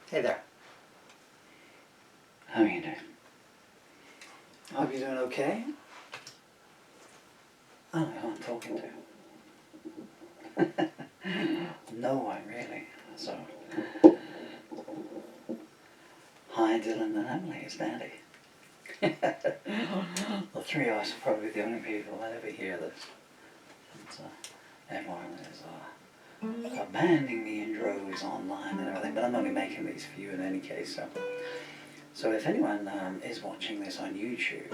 Hey there. How are you doing? Hope you're doing okay. I don't know who I'm talking to. No one really. So, hi Dylan and Emily, it's Daddy. The three of us are probably the only people that ever hear this. And, everyone is abandoning me in droves online and everything, but I'm only making these for you in any case. So if anyone is watching this on YouTube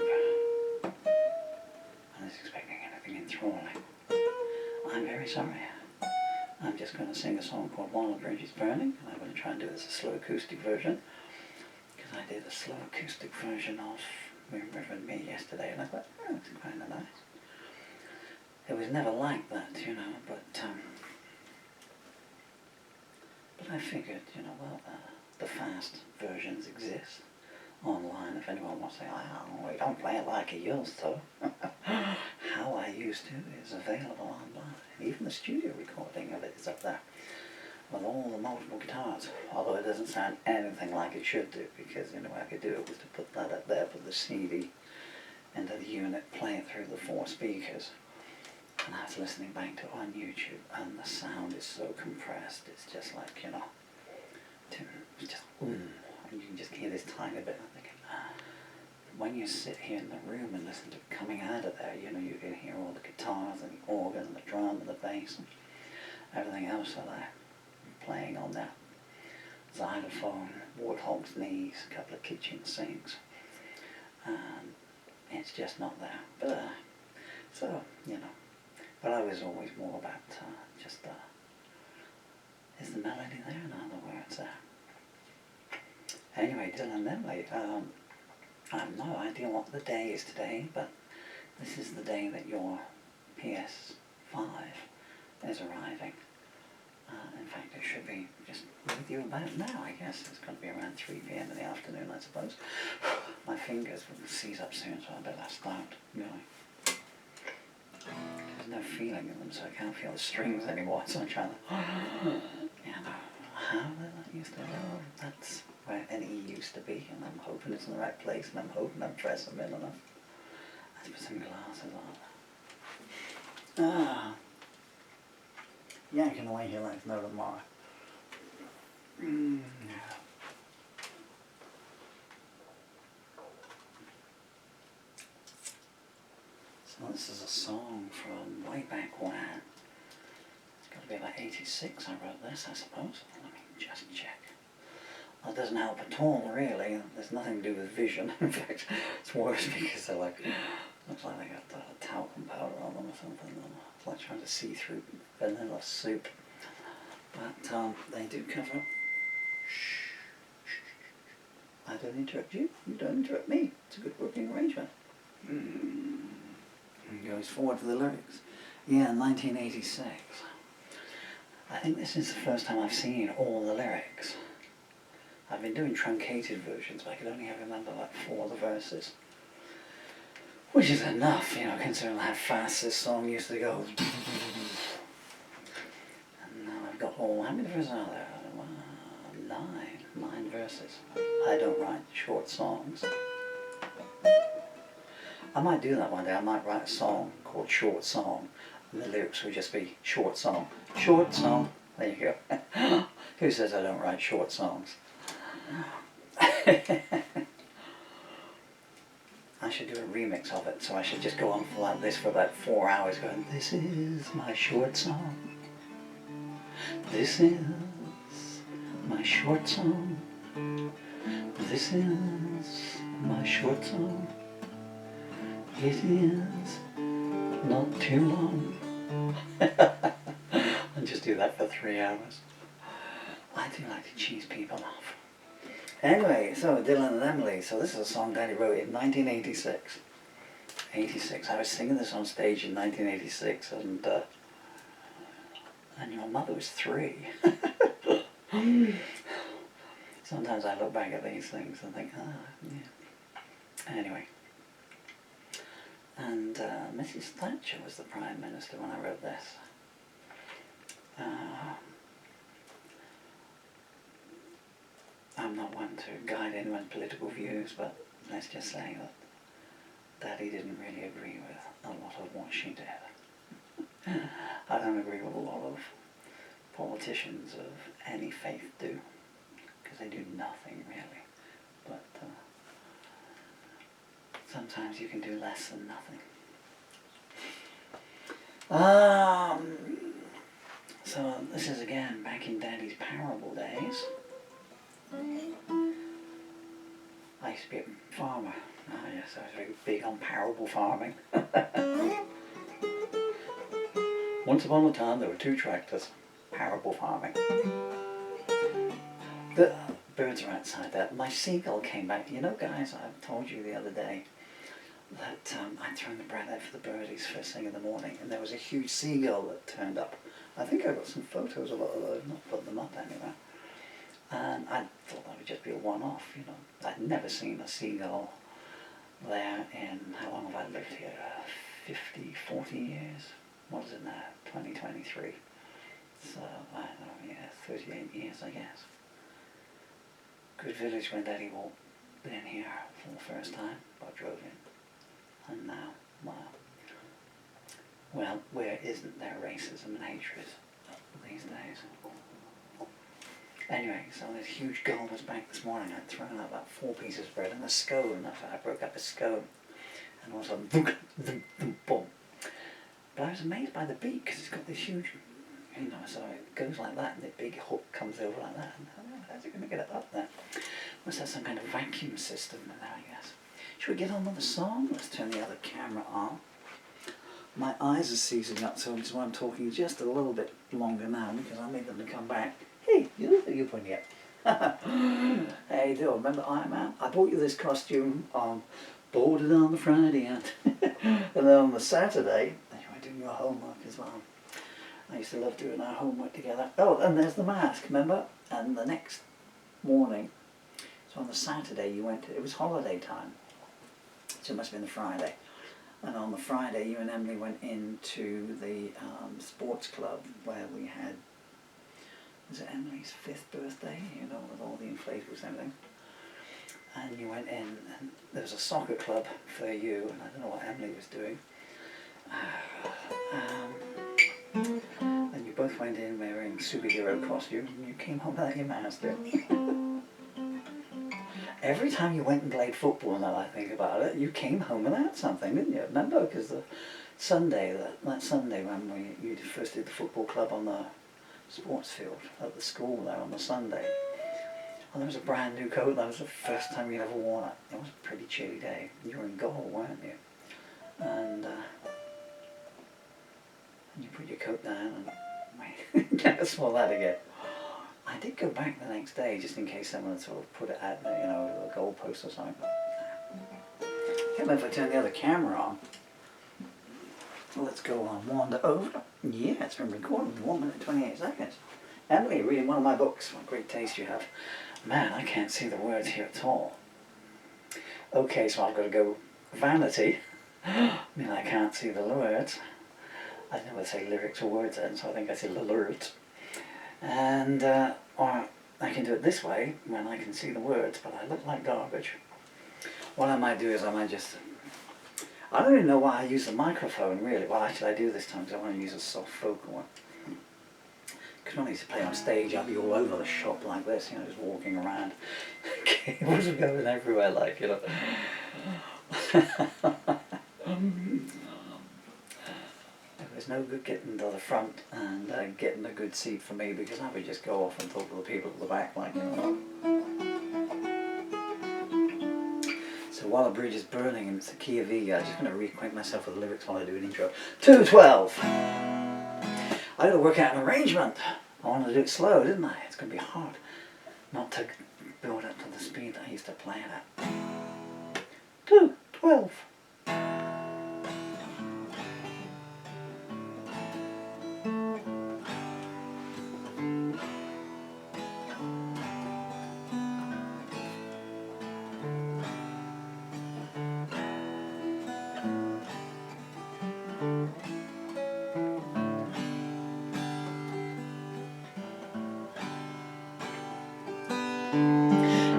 and is expecting anything enthralling, I'm very sorry. I'm just going to sing a song called While the Bridge is Burning, and I'm going to try and do this a slow acoustic version, because I did a slow acoustic version of River and Me yesterday, and I thought, oh, it's kind of nice. It was never like that, you know, but I figured, you know, well, the fast versions exist online. If anyone wants to say, oh, we don't play it like you used to. How I used to is available online. Even the studio recording of it is up there with all the multiple guitars, although it doesn't sound anything like it should do, because the only way I could do it was to put that up there, put the CD into the unit, play it through the 4 speakers. And I was listening back to it on YouTube, and the sound is so compressed, it's just like, you know, it's just, and you can just hear this tiny bit. I'm thinking, when you sit here in the room and listen to it coming out of there, you know, you can hear all the guitars and the organ and the drum and the bass and everything else that I'm playing on there. Xylophone, warthog's knees, a couple of kitchen sinks, and it's just not there. But, so, you know, but I was always more about is the melody there? In other words, anyway, Dylan and Emily, I have no idea what the day is today, but this is the day that your PS5 is arriving. In fact, it should be just with you about now, I guess. It's going to be around 3 p.m. in the afternoon, I suppose. My fingers will seize up soon, so I better start going. There's no feeling in them, so I can't feel the strings anymore, so I'm trying to, you know, how did that used to go? That's where an E used to be, and I'm hoping it's in the right place, and I'm hoping I'm pressing them in enough. Let's put some glasses on. Yanking away here like no tomorrow. So this is a song from way back when. It's got to be about 86 I wrote this, I suppose. Let me just check. That doesn't help at all, really. There's nothing to do with vision. In fact, it's worse because they're like, looks like they got talcum powder on them or something. It's like trying to see through vanilla soup. But they do cover. Shh. I don't interrupt you. You don't interrupt me. It's a good working arrangement. And goes forward to the lyrics. Yeah, 1986. I think this is the first time I've seen all the lyrics. I've been doing truncated versions, but I could only ever remember like 4 of the verses. Which is enough, you know, considering how fast this song used to go. And now I've got all, how many verses are there? 9 verses. I don't write short songs. I might do that one day. I might write a song called Short Song, and the lyrics would just be short song. Short song. There you go. Who says I don't write short songs? I should do a remix of it, so I should just go on for like this for about 4 hours going, this is my short song. This is my short song. This is my short song. It is not too long. And just do that for 3 hours. I do like to cheese people off. Anyway, so Dylan and Emily. So this is a song Daddy wrote in 1986. 86. I was singing this on stage in 1986, and your mother was 3. Sometimes I look back at these things and think, yeah. Anyway. And Mrs. Thatcher was the Prime Minister when I wrote this. I'm not one to guide anyone's political views, but let's just say that Daddy didn't really agree with a lot of what she did. I don't agree with a lot of politicians of any faith do, because they do nothing really. But sometimes you can do less than nothing. So this is again back in Daddy's parable days. I used to be a farmer. Oh yes, I was very big on parable farming. Once upon a time there were 2 tractors. Parable farming. The birds are outside there. My seagull came back. You know, guys, I told you the other day that I'd thrown the bread out for the birdies first thing in the morning, and there was a huge seagull that turned up. I think I got some photos of it, although I've not put them up anywhere. And I thought that would just be a one-off, you know. I'd never seen a seagull there in, how long have I lived here? 50, 40 years? What is it now? 2023. So, I don't know, yeah, 38 years, I guess. Good village when Daddy walked in here for the first time, I drove in. And now, wow. Well, where isn't there racism and hatred these days? Anyway, so this huge gull was back this morning. I'd thrown out about 4 pieces of bread and a scone. I broke up a scone. And all of a sudden, boom, boom, boom, boom. But I was amazed by the beak, because it's got this huge, you know, so it goes like that, and the big hook comes over like that. And how's it going to get it up there? Must have some kind of vacuum system in there, I guess. Should we get on with the song? Let's turn the other camera on. My eyes are seizing up, so that's why I'm talking just a little bit longer now, because I need them to come back. Hey, you're pointing at. Hey, do remember Iron Man? I bought you this costume on bought it on the Friday, and then on the Saturday, you were doing your homework as well. I used to love doing our homework together. Oh, and there's the mask, remember? And the next morning, so on the Saturday you went to, it was holiday time, so it must have been the Friday. And on the Friday you and Emily went into the sports club where we had, was it Emily's 5th birthday, you know, with all the inflatables and everything. And you went in, and there was a soccer club for you, and I don't know what Emily was doing. And you both went in wearing superhero costumes, and you came home without your master. Every time you went and played football, now I think about it, you came home without something, didn't you? Remember? Because the Sunday, that Sunday when you first did the football club on the sports field at the school there on the Sunday, well, there was a brand new coat. That was the first time you'd ever worn it. It was a pretty chilly day. You were in goal, weren't you? And you put your coat down and never saw that again. I did go back the next day just in case someone sort of put it out there, you know, over the goalpost or something. I can't remember if I turned the other camera on. Well, let's go on. Wander over. Yeah, it's been recorded 1 minute 28 seconds. Emily, reading one of my books. What great taste you have. Man, I can't see the words here at all. Okay, so I've got to go vanity. I mean, I can't see the words. I never say lyrics or words then, so I think I say lyrics. And, or I can do it this way, when I can see the words, but I look like garbage. What I might do is I might just, I don't even know why I use the microphone, really. Well, actually I do this time, because I want to use a soft vocal one. Because when I used to play on stage, I'd be all over the shop like this, you know, just walking around. Cables were going everywhere, like, you know. There's no good getting to the front and getting a good seat for me, because I would just go off and talk to the people at the back, like, you know. So while the bridge is burning and it's the key of E, I'm just going to reacquaint myself with the lyrics while I do an intro. 212. I got to work out an arrangement. I wanted to do it slow, didn't I? It's going to be hard not to build up to the speed that I used to play it at. 212.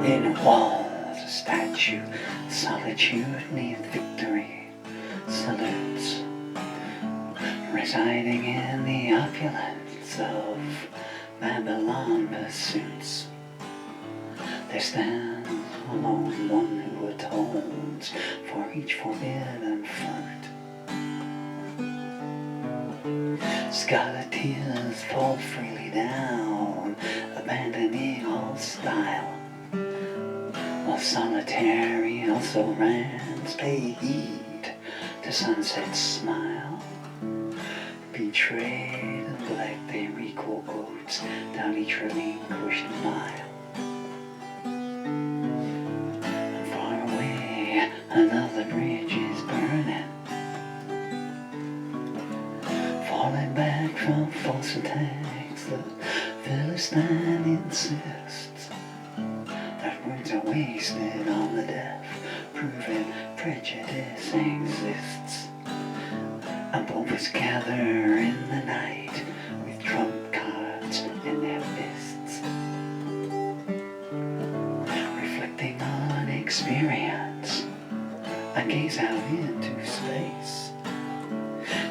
In walls, a statue, solitude neath victory salutes, residing in the opulence of Babylon pursuits. There stands alone one who atones for each forbidden fruit. Scarlet tears fall freely down, abandoning all style, while solitary also rants pay heed to sunset's smile. Betrayed like they recall goats down each relinquished mile. And far away another bridge is burning, falling back from false attacks. The Philistine insists that words are wasted on the deaf, proving prejudice exists. And popes gather in the night with trump cards in their fists, reflecting on experience. I gaze out into space,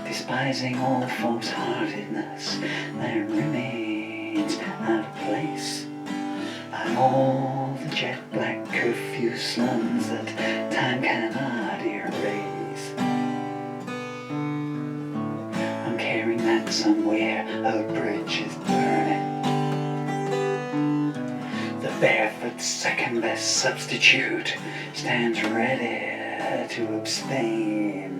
despising all false-heartedness that remains out of place, and all the jet-black curfew slums that time cannot erase. I'm caring that somewhere a bridge is burning, the barefoot second-best substitute stands ready to abstain,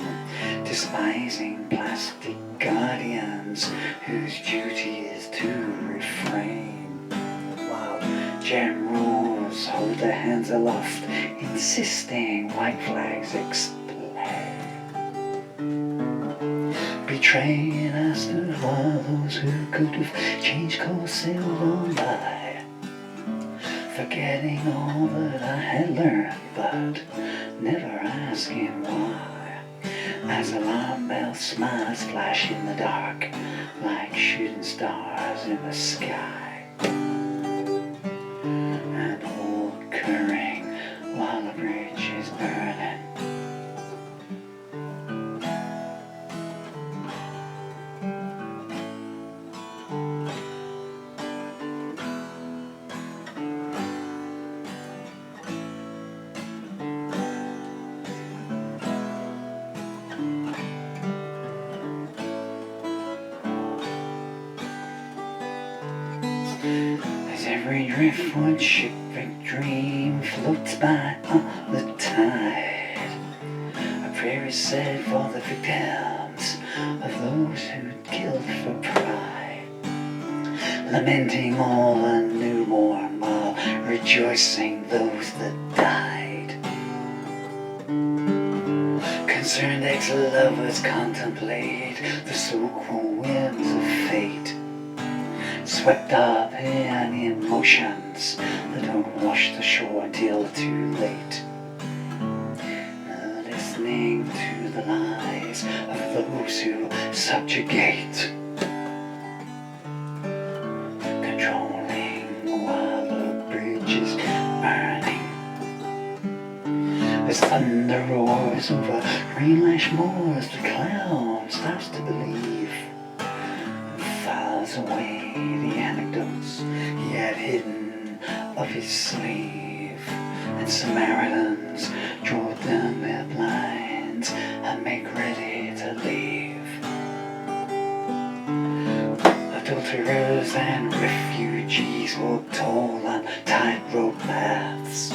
despising plastic guardians whose duty is to refrain, while jam rules hold their hands aloft, insisting white flags explain. Betrayed I stood while those who could have changed course sailed on by, forgetting all that I had learned, but never asking why. As alarm bell smiles flash in the dark, like shooting stars in the sky, and all occurring while the bridge is burning. As every driftwood shipwrecked dream floats by on the tide, a prayer is said for the victims of those who killed for pride, lamenting all the newborn while rejoicing those that died. Concerned ex-lovers contemplate the so-called winds of fate, swept up in emotions that don't wash the shore until too late, listening to the lies of those who subjugate, controlling while the bridge is burning. As thunder roars over rain-lashed moors, the clown starts to believe, files away the anecdotes he had hidden up his sleeve, and Samaritans draw down their blinds and make ready to leave. Adulterers and refugees walk tall on tightrope paths,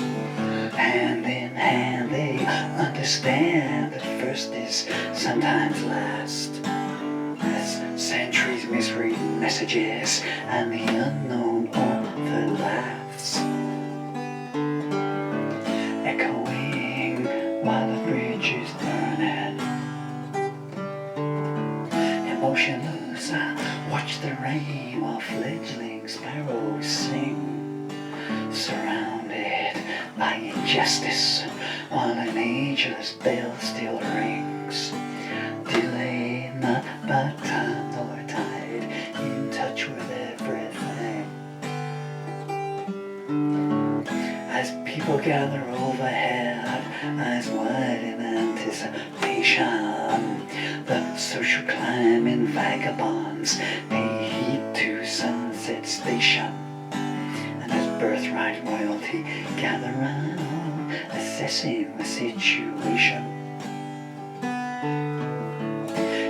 hand in hand they understand that first is sometimes last. Centuries misread messages and the unknown author laughs, echoing while the bridge is burning. Emotionless I watch the rain while fledgling sparrows sing, surrounded by injustice while an ageless bell still rings, delayed not by time nor tide, in touch with everything. As People gather overhead, eyes wide in anticipation. The social climbing vagabonds pay heed to Sunset Station. And as birthright royalty gather round, assessing the situation.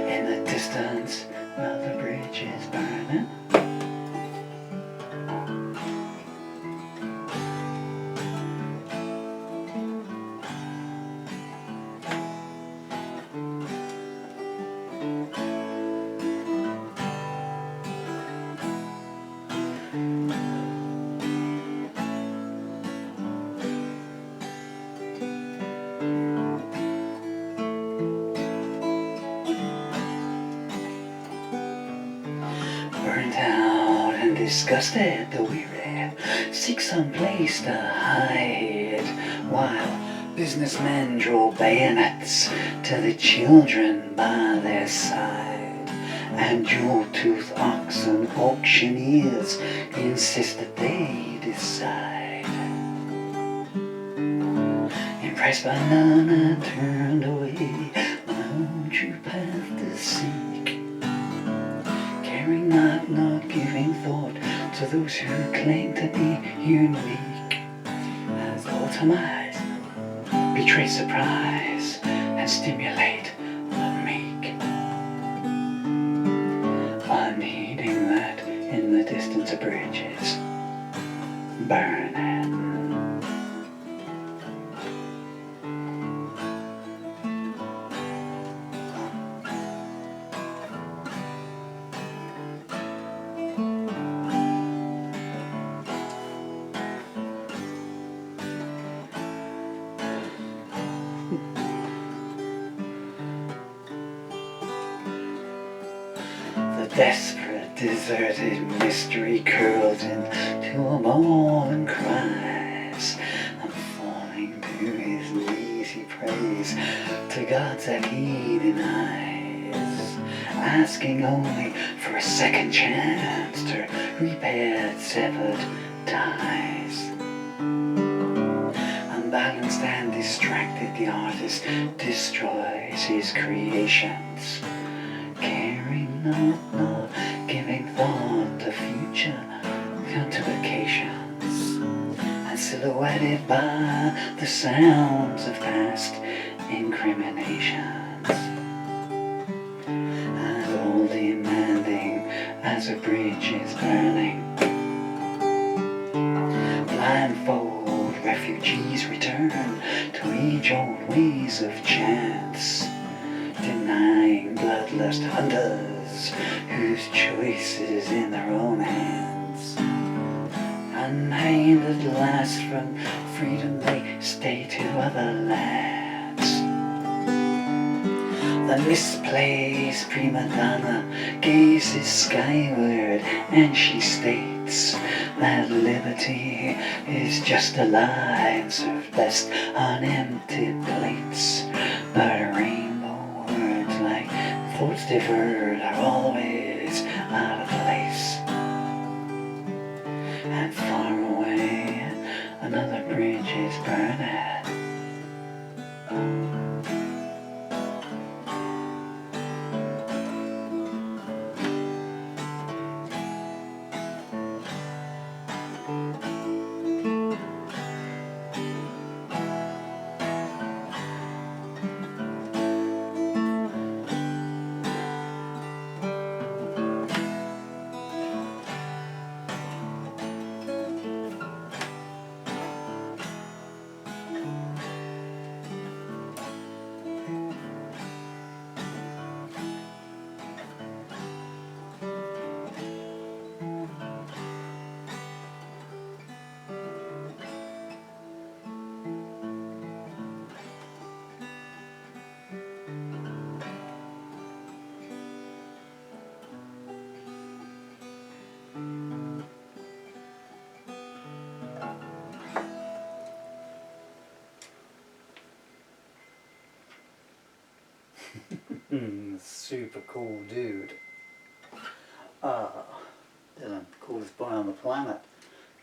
In the distance, another bridge is burning. Burnt out and disgusted, the weary seek some place to hide, while businessmen draw bayonets to the children by their side, and jewel-toothed oxen auctioneers insist that they decide. Impressed by none, I turned away, my own true path to seek, not giving thought to those who claim to be unique. As autumn eyes betray surprise and stimulate the meek, unheeding that in the distance a bridge is burning. The desperate, deserted mystery curls into a ball and cries. I'm falling to his knees, he prays to gods that he denies, asking only for a second chance to repair severed ties. Unbalanced and distracted, the artist destroys his creations, caring not giving thought to future complications, and silhouetted by the sounds of past incriminations, and all demanding as a bridge is burning. Blindfold refugees return to age-old ways of chance, denying bloodlust hunters whose choice is in their own hands. Unnamed at last from freedom they stay to other lands. The misplaced prima donna gazes skyward and she states that liberty is just a lie served best on empty plates. But a rainbow words like thoughts deferred are always out of place. And far away another bridge is burning. Super cool dude. Dylan, coolest boy on the planet.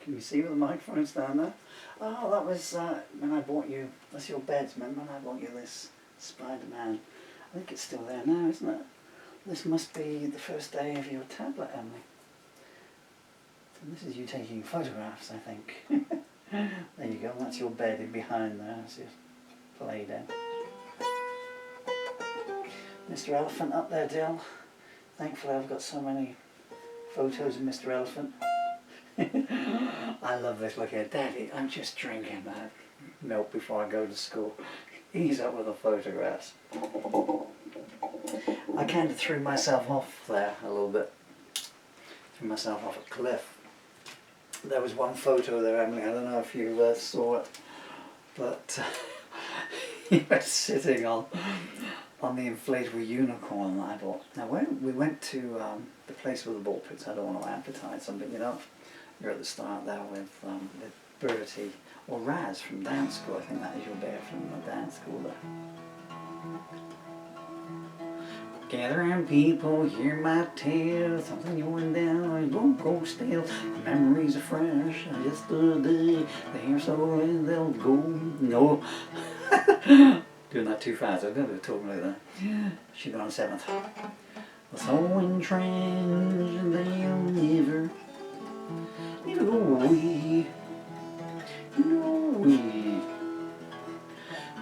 Can you see where the microphone's down there? Oh, that was when I bought you, that's your beds, remember when I bought you this Spider-Man? I think it's still there now, isn't it? This must be the first day of your tablet, Emily. And this is you taking photographs, I think. There you go, that's your bed in behind there, that's your play down. Mr. Elephant up there, Dill. Thankfully I've got so many photos of Mr. Elephant. I love this. Look here, Daddy, I'm just drinking my milk before I go to school. He's up with the photographs. I kind of threw myself off there a little bit. Threw myself off a cliff. There was one photo there, Emily, I don't know if you saw it, but he was sitting on the inflatable unicorn that I bought. Now we went to the place with the ball pits. I don't want to advertise something, you know. You're at the start there with Bertie, or Raz from dance school. I think that is your bear from the dance school there. Gather round people, hear my tale. Something going down, I won't go stale. Memories are fresh, yesterday. They're so and they'll go. No. Doing that too fast, I'm going to talk like that. She'll go on 7th. So entrenched, they'll never go away. No way.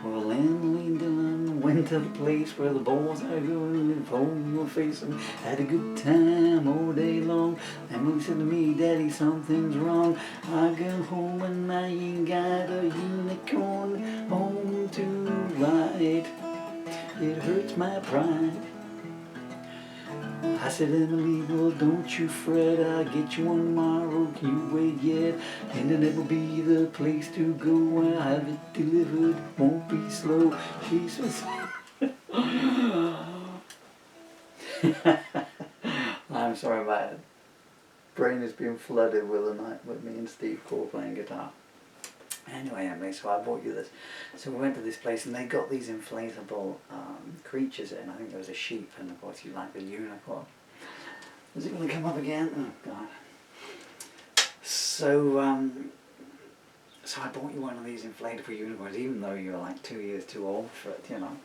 Well, Emily Dillon went to the place where the boys are going and home your face and had a good time all day long. Emily said to me, Daddy, something's wrong. I go home and I ain't got a unicorn home to ride. It hurts my pride. I said, Emily, well, don't you fret, I'll get you one tomorrow, can you wait yet? And then it will be the place to go, I'll have it delivered, won't be slow. She says, I'm sorry about it. Brain has been flooded with the night with me and Steve Core playing guitar. Anyway, Emily, so I bought you this. So we went to this place and they got these inflatable creatures in. I think there was a sheep and of course you like the unicorn. Is it going to come up again? Oh God. So, so I bought you one of these inflatable unicorns, even though you're like 2 years too old for it, you know.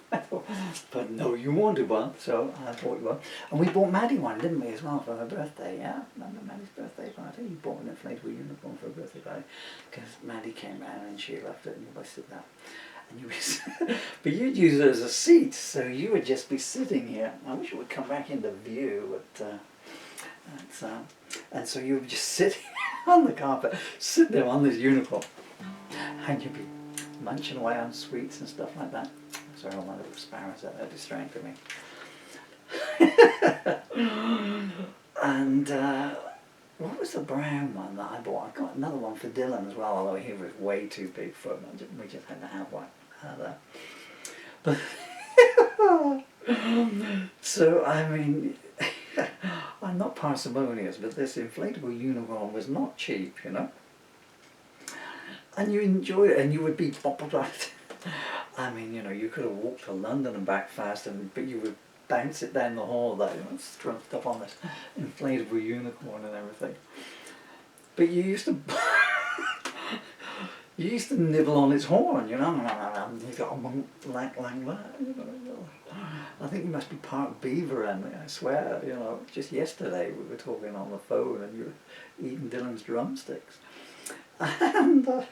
But no, you wanted one, so I bought you one. And we bought Maddie one, didn't we, as well, for her birthday, yeah? Remember Maddie's birthday party? You bought an inflatable unicorn for her birthday party. Because Maddie came round and she loved it and you both sit there. And you were, but you'd use it as a seat, so you would just be sitting here. I wish it would come back into view, but and so you would just sit on the carpet, sit there on this unicorn. And you'd be munching away on sweets and stuff like that. Sorry, all my little sparrows out there distracting me. And what was the brown one that I bought? I got another one for Dylan as well, although he was way too big for him. We just had to have one. But so, I mean, I'm not parsimonious, but this inflatable unicorn was not cheap, you know. And you enjoyed it, and you would be I mean, you know, you could have walked to London and back fast, but you would bounce it down the hall, that, you know, strumped up on this inflatable unicorn and everything. But you used to, you used to nibble on its horn, you know. You got like that, you know. I think you must be part beaver, Emily, I swear. You know, just yesterday we were talking on the phone, and you were eating Dylan's drumsticks, and.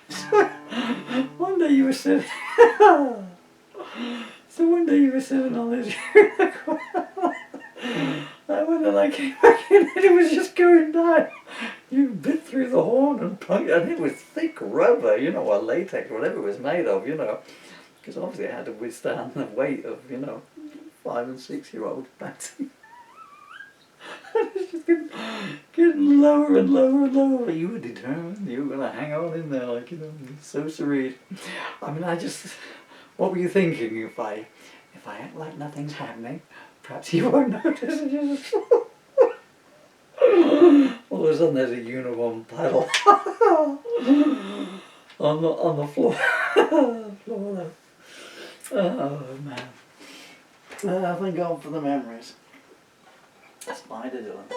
So one day you were sitting. So one day you were sitting on this unicorn. And then I came back in and it was just going down. You bit through the horn and plunked, and it was thick rubber, you know, or latex, whatever it was made of, you know, because obviously it had to withstand the weight of, you know, 5 and 6 year olds bouncing. It's just getting lower and lower and lower. But you were determined. You were going to hang on in there, like, you know, so serene. I mean, what were you thinking? If I act like nothing's happening, perhaps you won't notice. And just all of a sudden, there's a unicorn paddle on the floor. Floor there. Oh man. Thank God for the memories. Spider Dylan.